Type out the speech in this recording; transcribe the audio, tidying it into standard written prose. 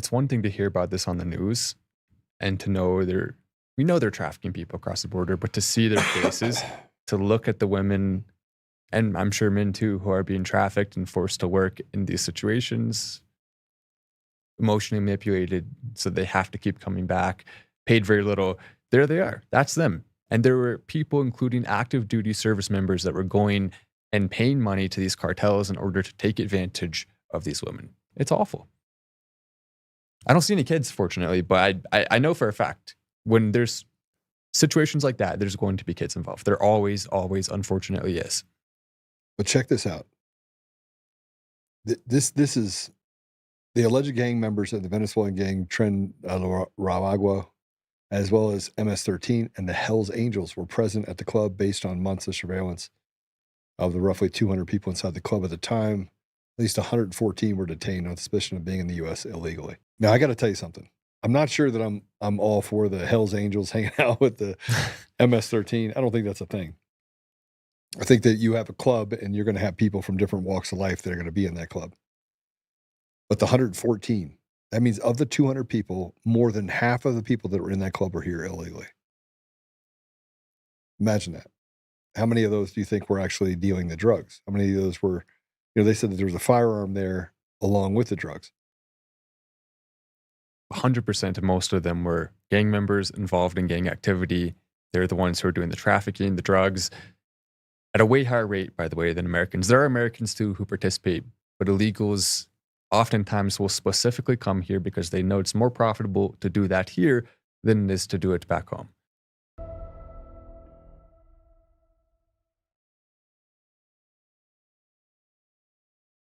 It's one thing to hear about this on the news and to know we know they're trafficking people across the border, but to see their faces, to look at the women, and I'm sure men too, who are being trafficked and forced to work in these situations, emotionally manipulated, so they have to keep coming back, paid very little. There they are. That's them. And there were people, including active duty service members, that were going and paying money to these cartels in order to take advantage of these women. It's awful. I don't see any kids, fortunately, but I know for a fact when there's situations like that, there's going to be kids involved. There always, unfortunately, is. But check this out. This is the alleged gang members of the Venezuelan gang Tren Ravagua, as well as MS-13 and the Hells Angels, were present at the club based on months of surveillance of the roughly 200 people inside the club at the time. At least 114 were detained on suspicion of being in the U.S. illegally. Now, I got to tell you something. I'm not sure that I'm all for the Hells Angels hanging out with the MS-13. I don't think that's a thing. I think that you have a club and you're going to have people from different walks of life that are going to be in that club. But the 114, that means of the 200 people, more than half of the people that were in that club are here illegally. Imagine that. How many of those do you think were actually dealing the drugs? How many of those were, they said that there was a firearm there along with the drugs. 100% of most of them were gang members involved in gang activity. They're the ones who are doing the trafficking, the drugs, at a way higher rate, by the way, than Americans. There are Americans too who participate, but illegals oftentimes will specifically come here because they know it's more profitable to do that here than it is to do it back home.